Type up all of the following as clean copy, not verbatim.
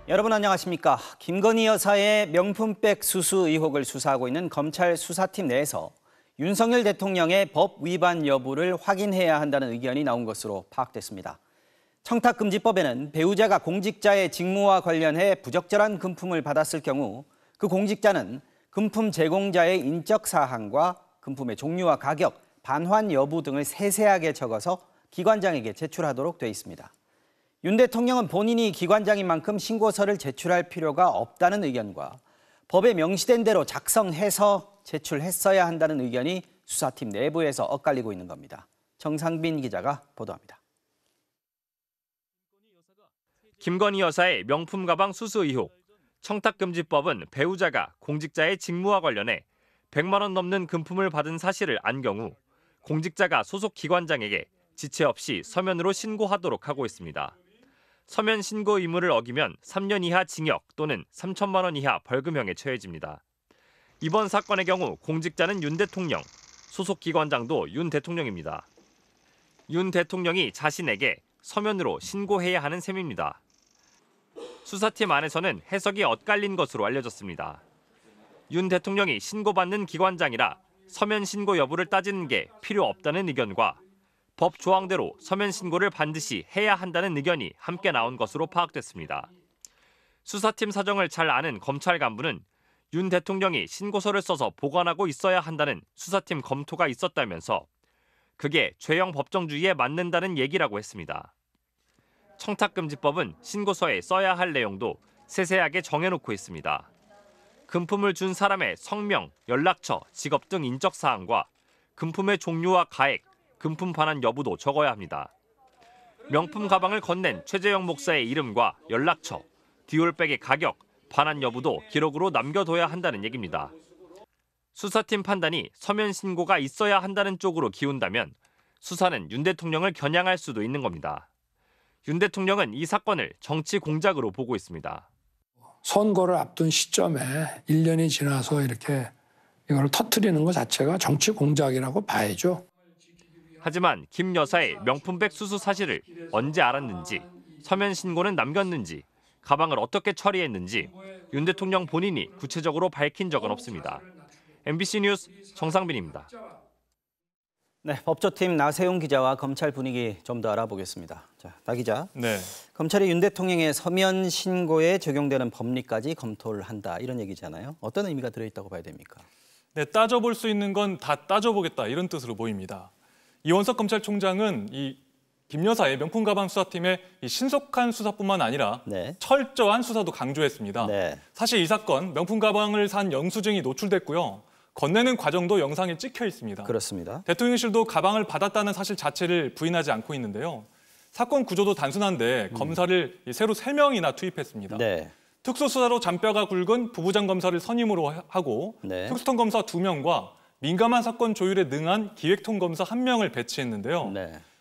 여러분 안녕하십니까? 김건희 여사의 명품백 수수 의혹을 수사하고 있는 검찰 수사팀 내에서 윤석열 대통령의 법 위반 여부를 확인해야 한다는 의견이 나온 것으로 파악됐습니다. 청탁금지법에는 배우자가 공직자의 직무와 관련해 부적절한 금품을 받았을 경우 그 공직자는 금품 제공자의 인적 사항과 금품의 종류와 가격, 반환 여부 등을 세세하게 적어서 기관장에게 제출하도록 돼 있습니다. 윤 대통령은 본인이 기관장인 만큼 신고서를 제출할 필요가 없다는 의견과 법에 명시된 대로 작성해서 제출했어야 한다는 의견이 수사팀 내부에서 엇갈리고 있는 겁니다. 정상빈 기자가 보도합니다. 김건희 여사의 명품 가방 수수 의혹. 청탁금지법은 배우자가 공직자의 직무와 관련해 100만 원 넘는 금품을 받은 사실을 안 경우 공직자가 소속 기관장에게 지체 없이 서면으로 신고하도록 하고 있습니다. 서면 신고 의무를 어기면 3년 이하 징역 또는 3천만 원 이하 벌금형에 처해집니다. 이번 사건의 경우 공직자는 윤 대통령, 소속 기관장도 윤 대통령입니다. 윤 대통령이 자신에게 서면으로 신고해야 하는 셈입니다. 수사팀 안에서는 해석이 엇갈린 것으로 알려졌습니다. 윤 대통령이 신고받는 기관장이라 서면 신고 여부를 따지는 게 필요 없다는 의견과 법 조항대로 서면 신고를 반드시 해야 한다는 의견이 함께 나온 것으로 파악됐습니다. 수사팀 사정을 잘 아는 검찰 간부는 윤 대통령이 신고서를 써서 보관하고 있어야 한다는 수사팀 검토가 있었다면서 그게 죄형 법정주의에 맞는다는 얘기라고 했습니다. 청탁금지법은 신고서에 써야 할 내용도 세세하게 정해놓고 있습니다. 금품을 준 사람의 성명, 연락처, 직업 등 인적사항과 금품의 종류와 가액, 금품 반환 여부도 적어야 합니다. 명품 가방을 건넨 최재형 목사의 이름과 연락처, 디올백의 가격, 반환 여부도 기록으로 남겨둬야 한다는 얘기입니다. 수사팀 판단이 서면 신고가 있어야 한다는 쪽으로 기운다면 수사는 윤 대통령을 겨냥할 수도 있는 겁니다. 윤 대통령은 이 사건을 정치 공작으로 보고 있습니다. 선거를 앞둔 시점에 1년이 지나서 이렇게 이걸 터뜨리는 것 자체가 정치 공작이라고 봐야죠. 하지만 김 여사의 명품백 수수 사실을 언제 알았는지, 서면 신고는 남겼는지, 가방을 어떻게 처리했는지 윤 대통령 본인이 구체적으로 밝힌 적은 없습니다. MBC 뉴스 정상빈입니다. 네, 법조팀 나세용 기자와 검찰 분위기 좀 더 알아보겠습니다. 자, 나 기자. 네. 검찰이 윤 대통령의 서면 신고에 적용되는 법리까지 검토를 한다 이런 얘기잖아요. 어떤 의미가 들어있다고 봐야 됩니까? 네, 따져볼 수 있는 건 다 따져보겠다 이런 뜻으로 보입니다. 이원석 검찰총장은 이 김 여사의 명품 가방 수사팀의 이 신속한 수사뿐만 아니라 철저한 수사도 강조했습니다. 사실 이 사건 명품 가방을 산 영수증이 노출됐고요. 건네는 과정도 영상에 찍혀 있습니다. 그렇습니다. 대통령실도 가방을 받았다는 사실 자체를 부인하지 않고 있는데요. 사건 구조도 단순한데 검사를 새로 3명이나 투입했습니다. 특수수사로 잔뼈가 굵은 부부장 검사를 선임으로 하고 특수통 검사 2명과 민감한 사건 조율에 능한 기획통 검사 1명을 배치했는데요.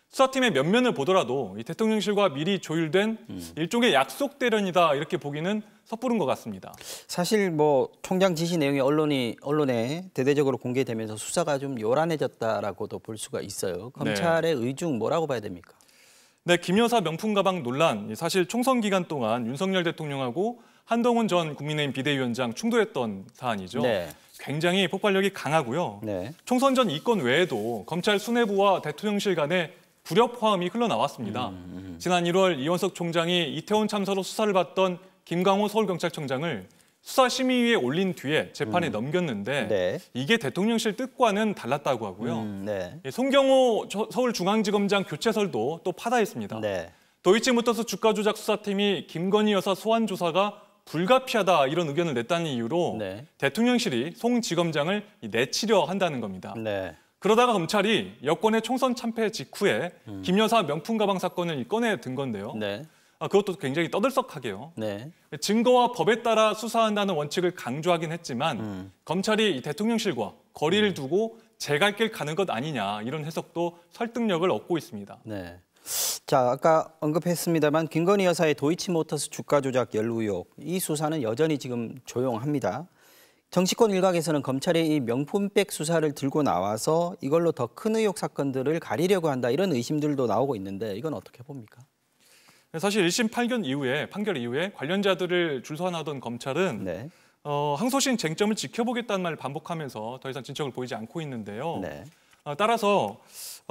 수사팀의 면면을 보더라도 이 대통령실과 미리 조율된 일종의 약속 대련이다 이렇게 보기는 섣부른 것 같습니다. 사실 뭐 총장 지시 내용이 언론에 대대적으로 공개되면서 수사가 좀 요란해졌다라고도 볼 수가 있어요. 검찰의 의중 뭐라고 봐야 됩니까? 네, 김 여사 명품 가방 논란 사실 총선 기간 동안 윤석열 대통령하고 한동훈 전 국민의힘 비대위원장 충돌했던 사안이죠. 굉장히 폭발력이 강하고요. 총선 전 이건 외에도 검찰 수뇌부와 대통령실 간에 불협화음이 흘러나왔습니다. 지난 1월 이원석 총장이 이태원 참사로 수사를 받던 김광호 서울경찰청장을 수사심의위에 올린 뒤에 재판에 넘겼는데 이게 대통령실 뜻과는 달랐다고 하고요. 송경호 서울중앙지검장 교체설도 또 파다했습니다. 도이치모터스 주가 조작 수사팀이 김건희 여사 소환 조사가 불가피하다 이런 의견을 냈다는 이유로 대통령실이 송 지검장을 내치려 한다는 겁니다. 그러다가 검찰이 여권의 총선 참패 직후에 김 여사 명품 가방 사건을 꺼내든 건데요. 그것도 굉장히 떠들썩하게요. 증거와 법에 따라 수사한다는 원칙을 강조하긴 했지만 검찰이 대통령실과 거리를 두고 제 갈 길 가는 것 아니냐 이런 해석도 설득력을 얻고 있습니다. 자, 아까 언급했습니다만 김건희 여사의 도이치모터스 주가 조작 연루 의혹, 이 수사는 여전히 지금 조용합니다. 정치권 일각에서는 검찰이 이 명품백 수사를 들고 나와서 이걸로 더 큰 의혹 사건들을 가리려고 한다 이런 의심들도 나오고 있는데 이건 어떻게 봅니까? 사실 1심 판결 이후에 관련자들을 줄 서하던 검찰은 네. 항소심 쟁점을 지켜보겠다는 말을 반복하면서 더 이상 진척을 보이지 않고 있는데요. 네. 따라서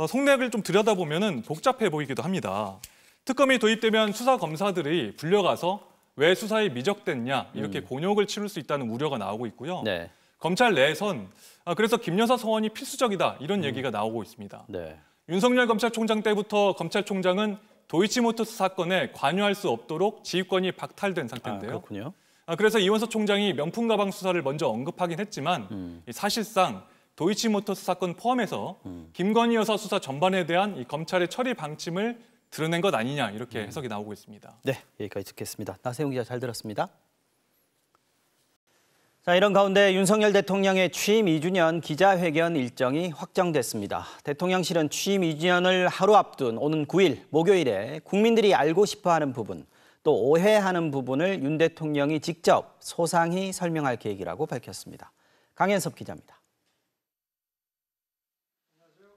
속내를 좀 들여다보면 복잡해 보이기도 합니다. 특검이 도입되면 수사 검사들이 불려가서 왜 수사에 미적됐냐 이렇게 곤욕을 치를 수 있다는 우려가 나오고 있고요. 네. 검찰 내에선 그래서 김 여사 소환이 필수적이다 이런 얘기가 나오고 있습니다. 네. 윤석열 검찰총장 때부터 검찰총장은 도이치모터스 사건에 관여할 수 없도록 지휘권이 박탈된 상태인데요. 그렇군요. 그래서 이원석 총장이 명품 가방 수사를 먼저 언급하긴 했지만 사실상 도이치모터스 사건 포함해서 김건희 여사 수사 전반에 대한 이 검찰의 처리 방침을 드러낸 것 아니냐 이렇게 해석이 나오고 있습니다. 네, 여기까지 듣겠습니다. 나세용 기자 잘 들었습니다. 자, 이런 가운데 윤석열 대통령의 취임 2주년 기자회견 일정이 확정됐습니다. 대통령실은 취임 2주년을 하루 앞둔 오는 9일 목요일에 국민들이 알고 싶어하는 부분, 또 오해하는 부분을 윤 대통령이 직접 소상히 설명할 계획이라고 밝혔습니다. 강현섭 기자입니다.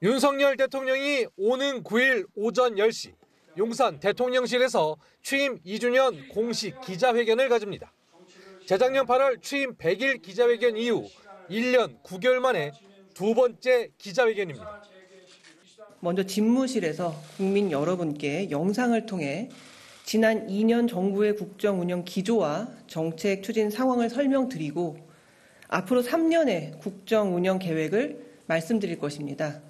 윤석열 대통령이 오는 9일 오전 10시 용산 대통령실에서 취임 2주년 공식 기자회견을 가집니다. 재작년 8월 취임 100일 기자회견 이후 1년 9개월 만에 두 번째 기자회견입니다. 먼저 집무실에서 국민 여러분께 영상을 통해 지난 2년 정부의 국정 운영 기조와 정책 추진 상황을 설명드리고 앞으로 3년의 국정 운영 계획을 말씀드릴 것입니다.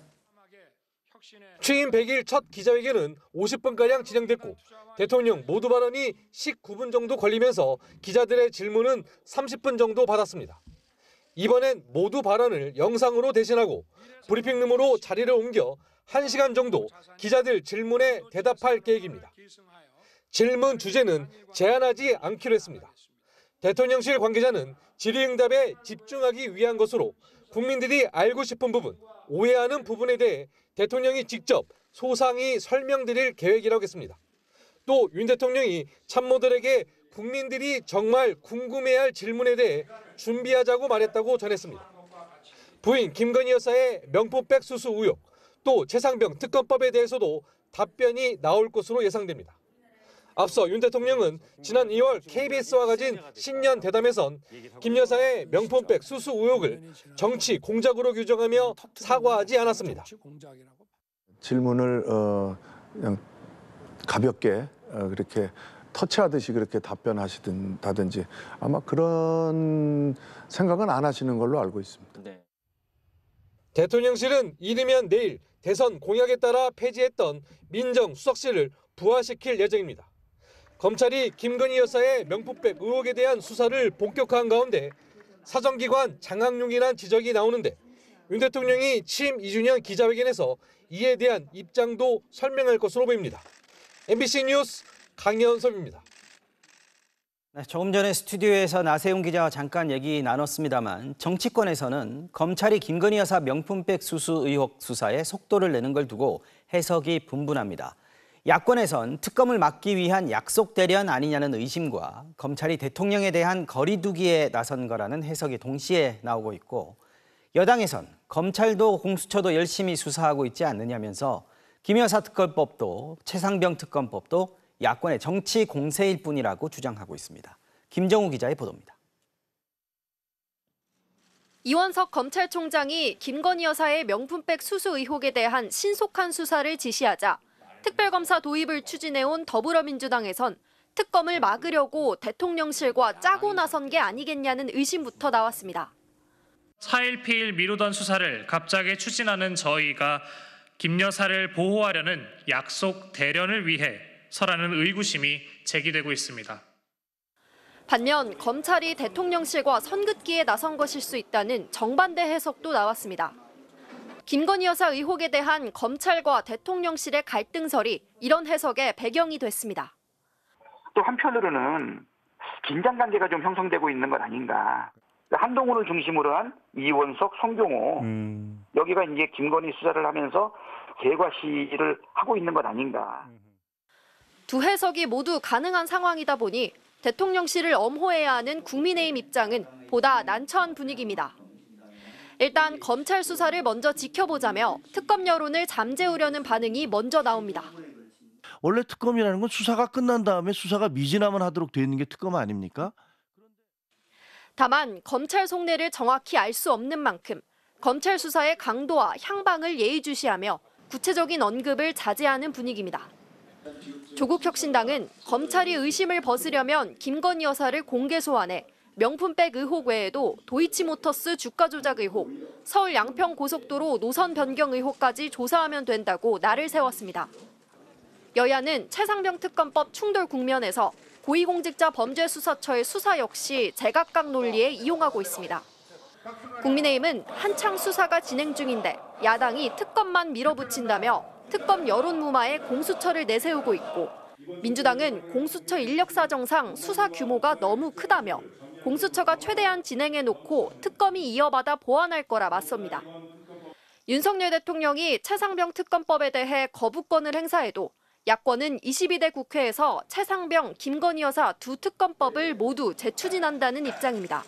취임 100일 첫 기자회견은 50분가량 진행됐고 대통령 모두 발언이 19분 정도 걸리면서 기자들의 질문은 30분 정도 받았습니다. 이번엔 모두 발언을 영상으로 대신하고 브리핑룸으로 자리를 옮겨 1시간 정도 기자들 질문에 대답할 계획입니다. 질문 주제는 제한하지 않기로 했습니다. 대통령실 관계자는 질의응답에 집중하기 위한 것으로 국민들이 알고 싶은 부분, 오해하는 부분에 대해 대통령이 직접 소상히 설명드릴 계획이라고 했습니다. 또 윤 대통령이 참모들에게 국민들이 정말 궁금해할 질문에 대해 준비하자고 말했다고 전했습니다. 부인 김건희 여사의 명품백 수수 의혹, 또 최상병 특검법에 대해서도 답변이 나올 것으로 예상됩니다. 앞서 윤 대통령은 지난 2월 KBS와 가진 신년 대담에선 김 여사의 명품백 수수 의혹을 정치 공작으로 규정하며 사과하지 않았습니다. 질문을 그냥 가볍게 그렇게 터치하듯이 그렇게 답변하시든지 아마 그런 생각은 안 하시는 걸로 알고 있습니다. 네. 대통령실은 이르면 내일 대선 공약에 따라 폐지했던 민정수석실을 부활시킬 예정입니다. 검찰이 김건희 여사의 명품백 의혹에 대한 수사를 본격화한 가운데 사정기관 장악용이란 지적이 나오는데 윤 대통령이 취임 2주년 기자회견에서 이에 대한 입장도 설명할 것으로 보입니다. MBC 뉴스 강현섭입니다. 네, 조금 전에 스튜디오에서 나세용 기자와 잠깐 얘기 나눴습니다만 정치권에서는 검찰이 김건희 여사 명품백 수수 의혹 수사에 속도를 내는 걸 두고 해석이 분분합니다. 야권에선 특검을 막기 위한 약속 대련 아니냐는 의심과 검찰이 대통령에 대한 거리두기에 나선 거라는 해석이 동시에 나오고 있고 여당에선 검찰도 공수처도 열심히 수사하고 있지 않느냐면서 김 여사 특검법도 최상병 특검법도 야권의 정치 공세일 뿐이라고 주장하고 있습니다. 김정우 기자의 보도입니다. 이원석 검찰총장이 김건희 여사의 명품백 수수 의혹에 대한 신속한 수사를 지시하자 특별검사 도입을 추진해온 더불어민주당에선 특검을 막으려고 대통령실과 짜고 나선 게 아니겠냐는 의심부터 나왔습니다. 4.1피일 미루던 수사를 갑자기 추진하는 저희가 김 여사를 보호하려는 약속 대련을 위해 서라는 의구심이 제기되고 있습니다. 반면 검찰이 대통령실과 선긋기에 나선 것일 수 있다는 정반대 해석도 나왔습니다. 김건희 여사 의혹에 대한 검찰과 대통령실의 갈등설이 이런 해석의 배경이 됐습니다. 또 한편으로는 긴장관계가 좀 형성되고 있는 것 아닌가. 한동훈을 중심으로 한 이원석, 송경호 여기가 이제 김건희 수사를 하면서 개과 시를 하고 있는 것 아닌가. 두 해석이 모두 가능한 상황이다 보니 대통령실을 엄호해야 하는 국민의힘 입장은 보다 난처한 분위기입니다. 일단 검찰 수사를 먼저 지켜보자며 특검 여론을 잠재우려는 반응이 먼저 나옵니다. 원래 특검이라는 건 수사가 끝난 다음에 수사가 미진하면 하도록 돼 있는 게 특검 아닙니까? 다만 검찰 속내를 정확히 알 수 없는 만큼 검찰 수사의 강도와 향방을 예의주시하며 구체적인 언급을 자제하는 분위기입니다. 조국혁신당은 검찰이 의심을 벗으려면 김건희 여사를 공개 소환해 명품백 의혹 외에도 도이치모터스 주가 조작 의혹, 서울 양평 고속도로 노선 변경 의혹까지 조사하면 된다고 날을 세웠습니다. 여야는 최상병 특검법 충돌 국면에서 고위공직자 범죄수사처의 수사 역시 제각각 논리에 이용하고 있습니다. 국민의힘은 한창 수사가 진행 중인데 야당이 특검만 밀어붙인다며 특검 여론무마에 공수처를 내세우고 있고, 민주당은 공수처 인력 사정상 수사 규모가 너무 크다며 공수처가 최대한 진행해놓고 특검이 이어받아 보완할 거라 맞섭니다. 윤석열 대통령이 최상병 특검법에 대해 거부권을 행사해도 야권은 22대 국회에서 최상병, 김건희 여사 두 특검법을 모두 재추진한다는 입장입니다.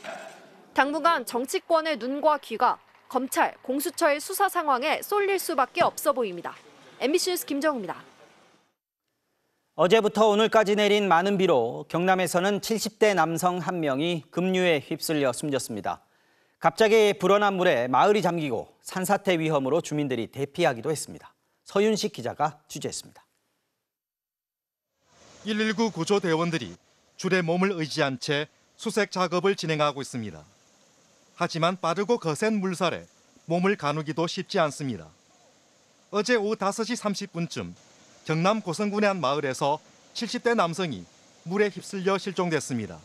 당분간 정치권의 눈과 귀가 검찰, 공수처의 수사 상황에 쏠릴 수밖에 없어 보입니다. MBC 뉴스 김정우입니다. 어제부터 오늘까지 내린 많은 비로 경남에서는 70대 남성 1명이 급류에 휩쓸려 숨졌습니다. 갑자기 불어난 물에 마을이 잠기고 산사태 위험으로 주민들이 대피하기도 했습니다. 서윤식 기자가 취재했습니다. 119 구조대원들이 줄에 몸을 의지한 채 수색 작업을 진행하고 있습니다. 하지만 빠르고 거센 물살에 몸을 가누기도 쉽지 않습니다. 어제 오후 5시 30분쯤 경남 고성군의 한 마을에서 70대 남성이 물에 휩쓸려 실종됐습니다.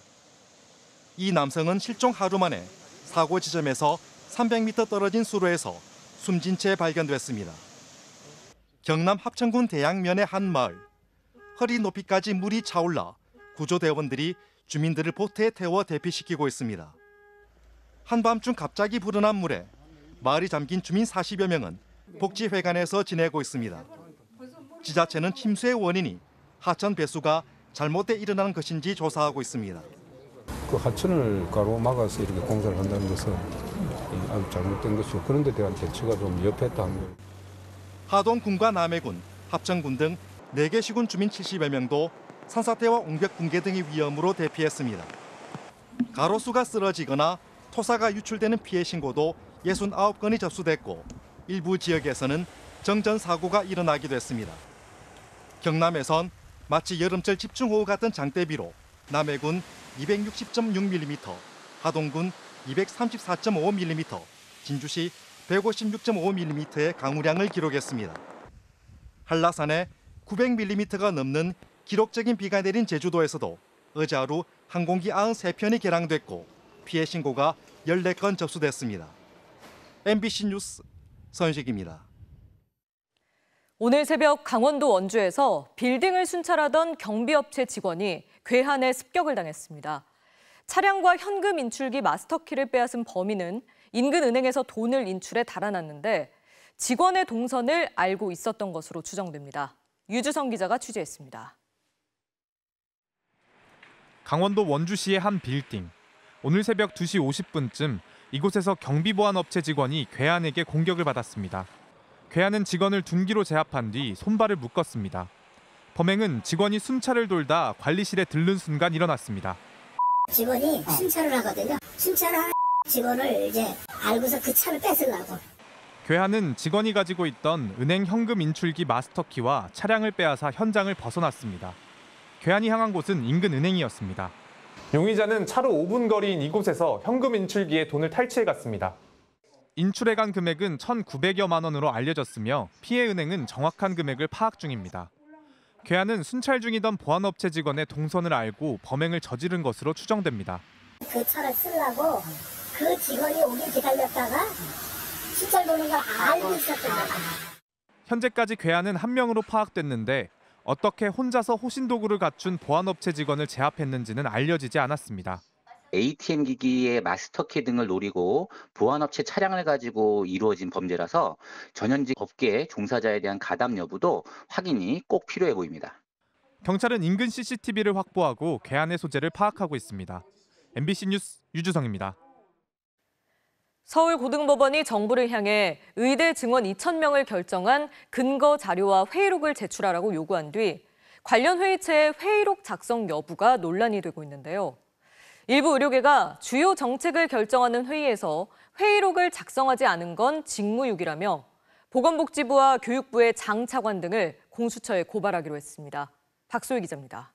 이 남성은 실종 하루 만에 사고 지점에서 300m 떨어진 수로에서 숨진 채 발견됐습니다. 경남 합천군 대양면의 한 마을. 허리 높이까지 물이 차올라 구조대원들이 주민들을 보트에 태워 대피시키고 있습니다. 한밤중 갑자기 불어난 물에 마을이 잠긴 주민 40여 명은 복지회관에서 지내고 있습니다. 지자체는 침수의 원인이 하천 배수가 잘못돼 일어난 것인지 조사하고 있습니다. 그 하천을 가로막아서 이렇게 공사를 한다는 것은 아주 잘못된 것이고, 그런 데 대한 대처가 좀 미흡했다는 거예요. 하동군과 남해군, 합천군 등 4개 시군 주민 70여 명도 산사태와 옹벽 붕괴 등의 위험으로 대피했습니다. 가로수가 쓰러지거나 토사가 유출되는 피해 신고도 69건이 접수됐고, 일부 지역에서는 정전 사고가 일어나기도 했습니다. 경남에선 마치 여름철 집중호우 같은 장대비로 남해군 260.6mm, 하동군 234.5mm, 진주시 156.5mm의 강우량을 기록했습니다. 한라산에 900mm가 넘는 기록적인 비가 내린 제주도에서도 어제 하루 항공기 93편이 개랑됐고 피해 신고가 14건 접수됐습니다. MBC 뉴스 서윤식입니다. 오늘 새벽 강원도 원주에서 빌딩을 순찰하던 경비업체 직원이 괴한에 습격을 당했습니다. 차량과 현금 인출기 마스터키를 빼앗은 범인은 인근 은행에서 돈을 인출해 달아났는데 직원의 동선을 알고 있었던 것으로 추정됩니다. 유주성 기자가 취재했습니다. 강원도 원주시의 한 빌딩. 오늘 새벽 2시 50분쯤 이곳에서 경비보안업체 직원이 괴한에게 공격을 받았습니다. 괴한은 직원을 둔기로 제압한 뒤 손발을 묶었습니다. 범행은 직원이 순찰을 돌다 관리실에 들른 순간 일어났습니다. 직원이 순찰을 하거든요. 순찰하는 직원을 이제 알고서 그 차를 뺏으려고. 괴한은 직원이 가지고 있던 은행 현금 인출기 마스터키와 차량을 빼앗아 현장을 벗어났습니다. 괴한이 향한 곳은 인근 은행이었습니다. 용의자는 차로 5분 거리인 이곳에서 현금 인출기에 돈을 탈취해 갔습니다. 인출해간 금액은 1,900여만 원으로 알려졌으며 피해 은행은 정확한 금액을 파악 중입니다. 괴한은 순찰 중이던 보안업체 직원의 동선을 알고 범행을 저지른 것으로 추정됩니다. 그 차를 쓰려고 그 직원이 오길 기다렸다가 순찰 도는 걸 알고 있었던 거야. 현재까지 괴한은 한 명으로 파악됐는데 어떻게 혼자서 호신도구를 갖춘 보안업체 직원을 제압했는지는 알려지지 않았습니다. ATM 기기의 마스터키 등을 노리고 보안업체 차량을 가지고 이루어진 범죄라서 전현직 업계 종사자에 대한 가담 여부도 확인이 꼭 필요해 보입니다. 경찰은 인근 CCTV를 확보하고 괴한의 소재를 파악하고 있습니다. MBC 뉴스 유주성입니다. 서울고등법원이 정부를 향해 의대 증원 2,000명을 결정한 근거 자료와 회의록을 제출하라고 요구한 뒤 관련 회의체의 회의록 작성 여부가 논란이 되고 있는데요. 일부 의료계가 주요 정책을 결정하는 회의에서 회의록을 작성하지 않은 건 직무유기라며 보건복지부와 교육부의 장 차관 등을 공수처에 고발하기로 했습니다. 박소희 기자입니다.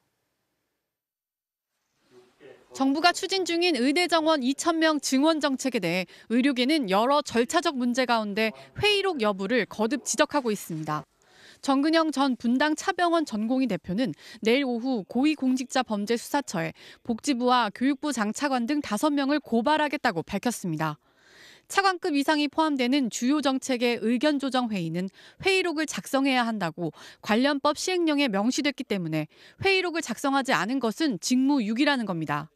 정부가 추진 중인 의대 정원 2,000명 증원 정책에 대해 의료계는 여러 절차적 문제 가운데 회의록 여부를 거듭 지적하고 있습니다. 정근영 전 분당 차병원 전공의 대표는 내일 오후 고위공직자범죄수사처에 복지부와 교육부 장차관 등 5명을 고발하겠다고 밝혔습니다. 차관급 이상이 포함되는 주요 정책의 의견 조정 회의는 회의록을 작성해야 한다고 관련법 시행령에 명시됐기 때문에 회의록을 작성하지 않은 것은 직무유기라는 겁니다.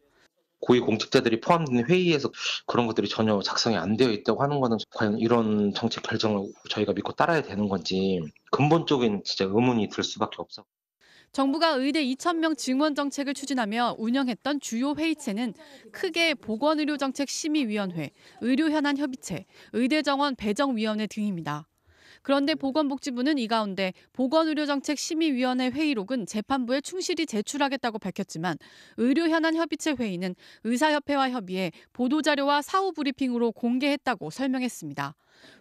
고위공직자들이 포함된 회의에서 그런 것들이 전혀 작성이 안 되어 있다고 하는 거는 과연 이런 정책 결정을 저희가 믿고 따라야 되는 건지 근본적인 진짜 의문이 들 수밖에 없어. 정부가 의대 2,000명 증원 정책을 추진하며 운영했던 주요 회의체는 크게 보건의료정책심의위원회, 의료현안협의체, 의대정원 배정위원회 등입니다. 그런데 보건복지부는 이 가운데 보건의료정책심의위원회 회의록은 재판부에 충실히 제출하겠다고 밝혔지만 의료현안협의체 회의는 의사협회와 협의해 보도자료와 사후브리핑으로 공개했다고 설명했습니다.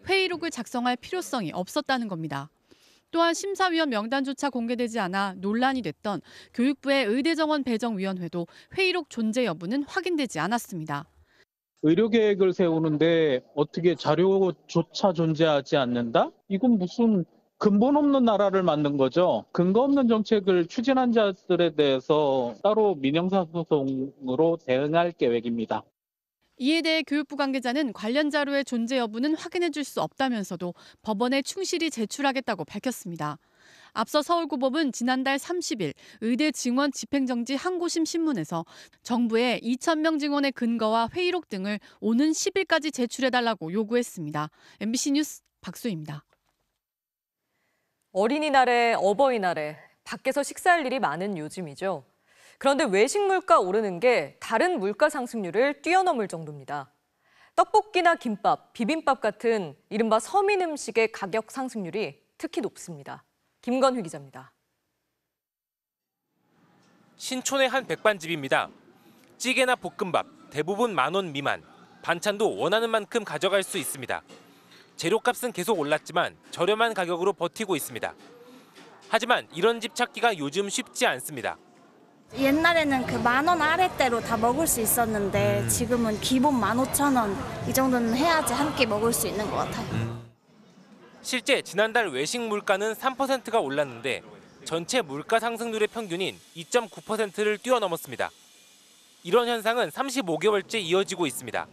회의록을 작성할 필요성이 없었다는 겁니다. 또한 심사위원 명단조차 공개되지 않아 논란이 됐던 교육부의 의대정원 배정위원회도 회의록 존재 여부는 확인되지 않았습니다. 의료계획을 세우는데 어떻게 자료조차 존재하지 않는다? 이건 무슨 근본 없는 나라를 만든 거죠. 근거 없는 정책을 추진한 자들에 대해서 따로 민형사소송으로 대응할 계획입니다. 이에 대해 교육부 관계자는 관련 자료의 존재 여부는 확인해 줄 수 없다면서도 법원에 충실히 제출하겠다고 밝혔습니다. 앞서 서울고법은 지난달 30일 의대 증원 집행정지 항고심 신문에서 정부에 2,000명 증원의 근거와 회의록 등을 오는 10일까지 제출해달라고 요구했습니다. MBC 뉴스 박소희입니다. 어린이날에 어버이날에 밖에서 식사할 일이 많은 요즘이죠. 그런데 외식 물가 오르는 게 다른 물가 상승률을 뛰어넘을 정도입니다. 떡볶이나 김밥, 비빔밥 같은 이른바 서민 음식의 가격 상승률이 특히 높습니다. 김건휘 기자입니다. 신촌의 한 백반집입니다. 찌개나 볶음밥 대부분 10,000원 미만, 반찬도 원하는 만큼 가져갈 수 있습니다. 재료값은 계속 올랐지만 저렴한 가격으로 버티고 있습니다. 하지만 이런 집 찾기가 요즘 쉽지 않습니다. 옛날에는 그 10,000원 아래대로 다 먹을 수 있었는데 지금은 기본 15,000원 이 정도는 해야지 한 끼 먹을 수 있는 것 같아요. 실제 지난달 외식 물가는 3%가 올랐는데 전체 물가 상승률의 평균인 2.9%를 뛰어넘었습니다. 이런 현상은 35개월째 이어지고 있습니다.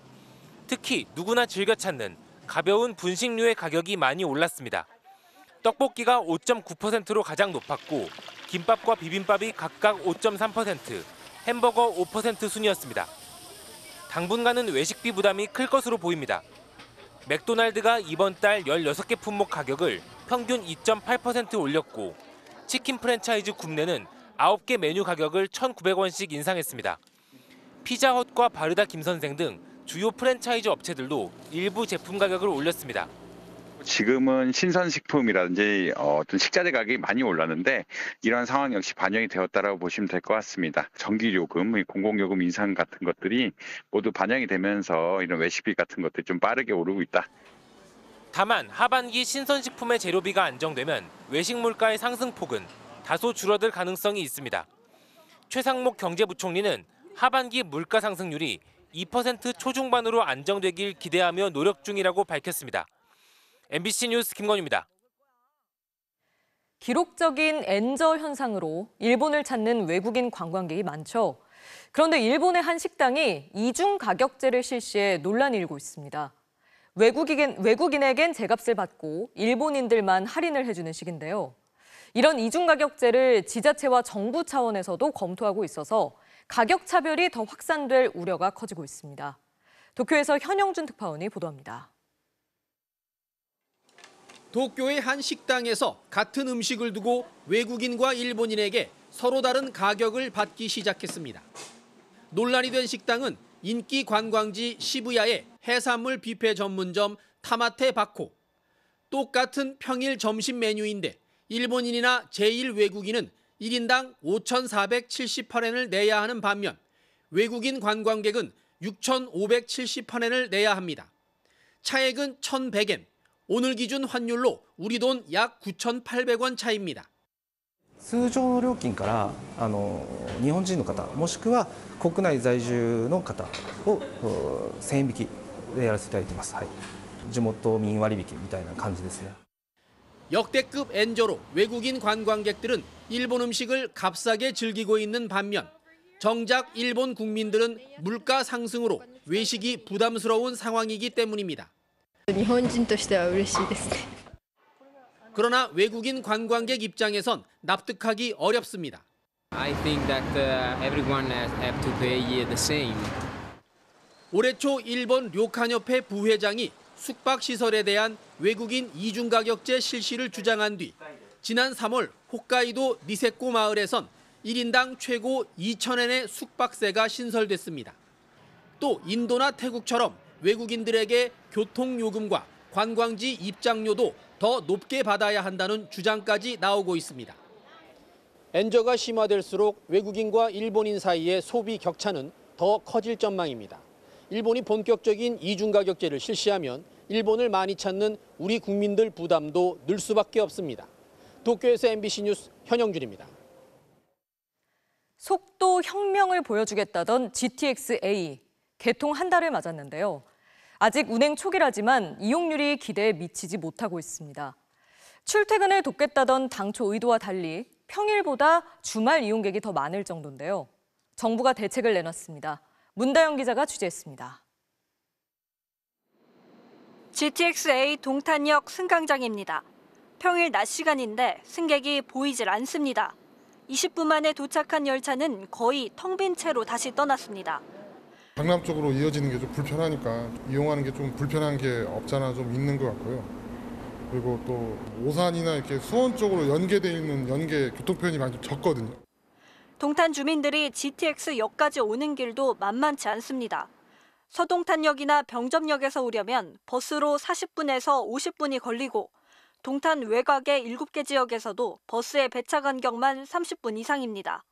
특히 누구나 즐겨 찾는 가벼운 분식류의 가격이 많이 올랐습니다. 떡볶이가 5.9%로 가장 높았고 김밥과 비빔밥이 각각 5.3%, 햄버거 5% 순이었습니다. 당분간은 외식비 부담이 클 것으로 보입니다. 맥도날드가 이번 달 16개 품목 가격을 평균 2.8% 올렸고 치킨 프랜차이즈 굽네는 9개 메뉴 가격을 1,900원씩 인상했습니다. 피자헛과 바르다 김선생 등 주요 프랜차이즈 업체들도 일부 제품 가격을 올렸습니다. 지금은 신선식품이라든지 어떤 식자재 가격이 많이 올랐는데 이러한 상황 역시 반영이 되었다고 보시면 될 것 같습니다. 전기요금, 공공요금 인상 같은 것들이 모두 반영이 되면서 이런 외식비 같은 것들이 좀 빠르게 오르고 있다. 다만 하반기 신선식품의 재료비가 안정되면 외식 물가의 상승폭은 다소 줄어들 가능성이 있습니다. 최상목 경제부총리는 하반기 물가 상승률이 2% 초중반으로 안정되길 기대하며 노력 중이라고 밝혔습니다. MBC 뉴스 김건희입니다. 기록적인 엔저 현상으로 일본을 찾는 외국인 관광객이 많죠. 그런데 일본의 한 식당이 이중 가격제를 실시해 논란이 일고 있습니다. 외국인에겐 제값을 받고 일본인들만 할인을 해주는 식인데요. 이런 이중 가격제를 지자체와 정부 차원에서도 검토하고 있어서 가격 차별이 더 확산될 우려가 커지고 있습니다. 도쿄에서 현영준 특파원이 보도합니다. 도쿄의 한 식당에서 같은 음식을 두고 외국인과 일본인에게 서로 다른 가격을 받기 시작했습니다. 논란이 된 식당은 인기 관광지 시부야의 해산물 뷔페 전문점 타마테 바코. 똑같은 평일 점심 메뉴인데 일본인이나 제1 외국인은 1인당 5,478엔을 내야 하는 반면 외국인 관광객은 6,570엔을 내야 합니다. 차액은 1,100엔, 오늘 기준 환율로 우리 돈 약 9,800원 차이입니다. 通常料金から日本人の方もしくは国内在住の方を1000円引きでやらせていただいています。はい、地元民割引みたいな感じですね。 역대급 엔저로 외국인 관광객들은 일본 음식을 값싸게 즐기고 있는 반면 정작 일본 국민들은 물가 상승으로 외식이 부담스러운 상황이기 때문입니다. 日本人としては嬉しいですね。 그러나 외국인 관광객 입장에선 납득하기 어렵습니다. I think that everyone have to pay the same. 올해 초 일본 료칸협회 부회장이 숙박시설에 대한 외국인 이중가격제 실시를 주장한 뒤 지난 3월 홋카이도 니세코 마을에선 1인당 최고 2,000엔의 숙박세가 신설됐습니다. 또 인도나 태국처럼 외국인들에게 교통요금과 관광지 입장료도 더 높게 받아야 한다는 주장까지 나오고 있습니다. 엔저가 심화될수록 외국인과 일본인 사이의 소비 격차는 더 커질 전망입니다. 일본이 본격적인 이중가격제를 실시하면 일본을 많이 찾는 우리 국민들 부담도 늘 수밖에 없습니다. 도쿄에서 MBC 뉴스 현영준입니다. 속도 혁명을 보여주겠다던 GTX-A 개통 한 달을 맞았는데요. 아직 운행 초기라지만 이용률이 기대에 미치지 못하고 있습니다. 출퇴근을 돕겠다던 당초 의도와 달리 평일보다 주말 이용객이 더 많을 정도인데요. 정부가 대책을 내놨습니다. 문다영 기자가 취재했습니다. GTX-A 동탄역 승강장입니다. 평일 낮 시간인데 승객이 보이질 않습니다. 20분 만에 도착한 열차는 거의 텅 빈 채로 다시 떠났습니다. 강남 쪽으로 이어지는 게 좀 불편하니까 이용하는 게 좀 불편한 게 없잖아 좀 있는 것 같고요. 그리고 또 오산이나 이렇게 수원 쪽으로 연계되어 있는 연계 교통편이 많이 좀 적거든요. 동탄 주민들이 GTX역까지 오는 길도 만만치 않습니다. 서동탄역이나 병점역에서 오려면 버스로 40분에서 50분이 걸리고 동탄 외곽의 7개 지역에서도 버스의 배차 간격만 30분 이상입니다.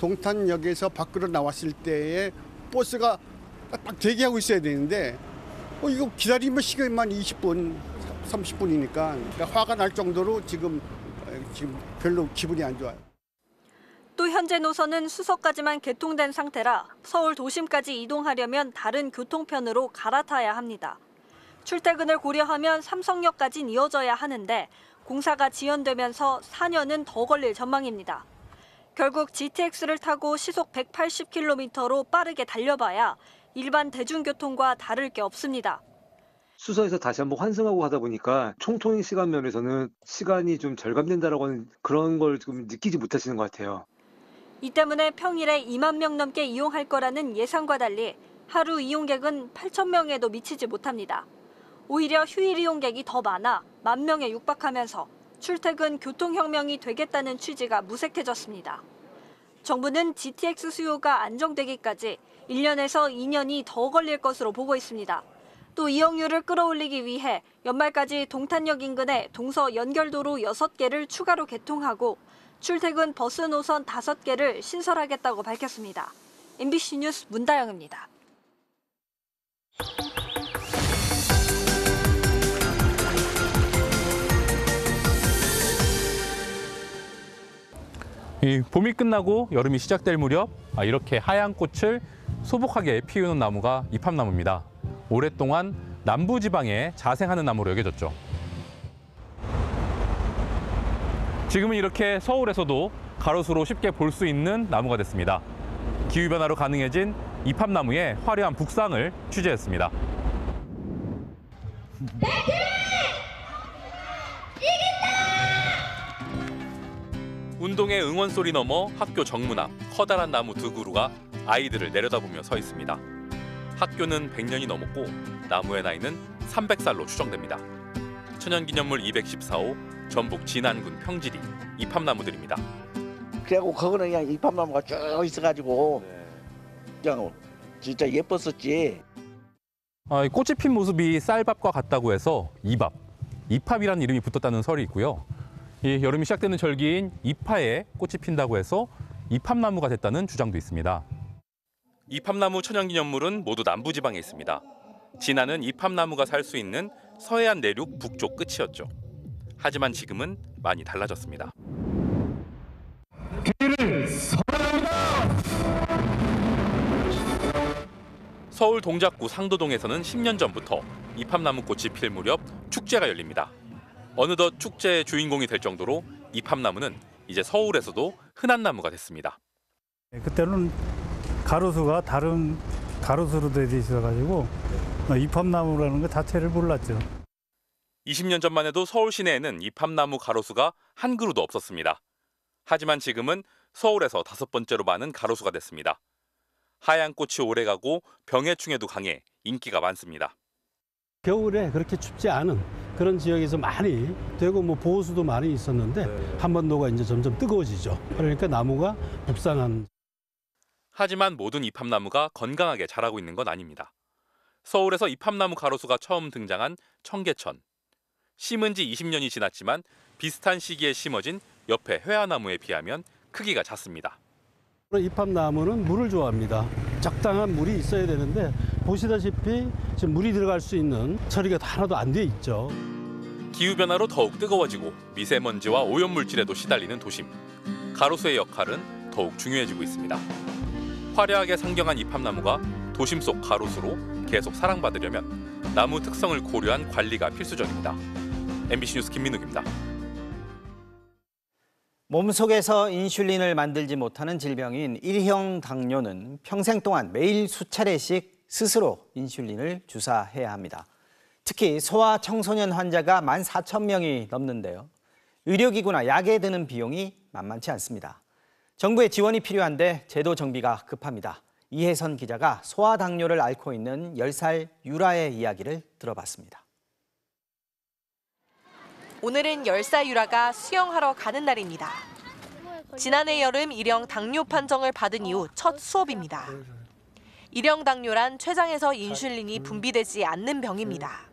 동탄역에서 밖으로 나왔을 때에 버스가 딱 대기하고 있어야 되는데 이거 기다리면 시간만 20분, 30분이니까 화가 날 정도로 지금 별로 기분이 안 좋아요. 또 현재 노선은 수서까지만 개통된 상태라 서울 도심까지 이동하려면 다른 교통편으로 갈아타야 합니다. 출퇴근을 고려하면 삼성역까진 이어져야 하는데 공사가 지연되면서 4년은 더 걸릴 전망입니다. 결국 GTX를 타고 시속 180km로 빠르게 달려봐야 일반 대중교통과 다를 게 없습니다. 수서에서 다시 한번 환승하고 하다 보니까 총통인 시간 면에서는 시간이 좀 절감된다라고 하는 그런 걸 좀 느끼지 못하시는 것 같아요. 이 때문에 평일에 2만 명 넘게 이용할 거라는 예상과 달리 하루 이용객은 8천 명에도 미치지 못합니다. 오히려 휴일 이용객이 더 많아 1만 명에 육박하면서 출퇴근 교통혁명이 되겠다는 취지가 무색해졌습니다. 정부는 GTX 수요가 안정되기까지 1년에서 2년이 더 걸릴 것으로 보고 있습니다. 또 이용률을 끌어올리기 위해 연말까지 동탄역 인근에 동서 연결도로 6개를 추가로 개통하고 출퇴근 버스 노선 5개를 신설하겠다고 밝혔습니다. MBC 뉴스 문다영입니다. 봄이 끝나고 여름이 시작될 무렵 이렇게 하얀 꽃을 소복하게 피우는 나무가 이팝나무입니다. 오랫동안 남부지방에 자생하는 나무로 여겨졌죠. 지금은 이렇게 서울에서도 가로수로 쉽게 볼 수 있는 나무가 됐습니다. 기후변화로 가능해진 이팝나무의 화려한 북상을 취재했습니다. 운동의 응원 소리 넘어 학교 정문 앞 커다란 나무 두 그루가 아이들을 내려다보며 서 있습니다. 학교는 100년이 넘었고 나무의 나이는 300살로 추정됩니다. 천연기념물 214호 전북 진안군 평지리 이팝나무들입니다. 그래갖고 거기는 그냥 이팝나무가 쭉 있어가지고 그냥 진짜 예뻤었지. 꽃이 핀 모습이 쌀밥과 같다고 해서 이밥, 이팝이라는 이름이 붙었다는 설이 있고요. 여름이 시작되는 절기인 이파에 꽃이 핀다고 해서 이팝나무가 됐다는 주장도 있습니다. 이팝나무 천연기념물은 모두 남부지방에 있습니다. 진안은 이팝나무가 살 수 있는 서해안 내륙 북쪽 끝이었죠. 하지만 지금은 많이 달라졌습니다. 서울 동작구 상도동에서는 10년 전부터 이팝나무 꽃이 필 무렵 축제가 열립니다. 어느덧 축제의 주인공이 될 정도로 이팝나무는 이제 서울에서도 흔한 나무가 됐습니다. 그때는 가로수가 다른 가로수로 되어 있어가지고 이팝나무라는 것 자체를 몰랐죠. 20년 전만 해도 서울 시내에는 이팝나무 가로수가 한 그루도 없었습니다. 하지만 지금은 서울에서 5번째로 많은 가로수가 됐습니다. 하얀 꽃이 오래가고 병해충에도 강해 인기가 많습니다. 겨울에 그렇게 춥지 않은 그런 지역에서 많이 되고 보호수도 많이 있었는데 한반도가 이제 점점 뜨거워지죠. 그러니까 나무가 묵상한. 하지만 모든 이팝나무가 건강하게 자라고 있는 건 아닙니다. 서울에서 이팝나무 가로수가 처음 등장한 청계천. 심은 지 20년이 지났지만 비슷한 시기에 심어진 옆에 회화나무에 비하면 크기가 작습니다. 이팝나무는 물을 좋아합니다. 적당한 물이 있어야 되는데 보시다시피 지금 물이 들어갈 수 있는 처리가 하나도 안 돼 있죠. 기후변화로 더욱 뜨거워지고 미세먼지와 오염물질에도 시달리는 도심. 가로수의 역할은 더욱 중요해지고 있습니다. 화려하게 상경한 이팝나무가 도심 속 가로수로 계속 사랑받으려면 나무 특성을 고려한 관리가 필수적입니다. MBC 뉴스 김민욱입니다. 몸속에서 인슐린을 만들지 못하는 질병인 1형 당뇨는 평생 동안 매일 수차례씩 스스로 인슐린을 주사해야 합니다. 특히 소아 청소년 환자가 14,000명이 넘는데요. 의료기구나 약에 드는 비용이 만만치 않습니다. 정부의 지원이 필요한데 제도 정비가 급합니다. 이혜선 기자가 소아 당뇨를 앓고 있는 10살 유라의 이야기를 들어봤습니다. 오늘은 10살 유라가 수영하러 가는 날입니다. 지난해 여름 1형 당뇨 판정을 받은 이후 첫 수업입니다. 1형 당뇨란 췌장에서 인슐린이 분비되지 않는 병입니다.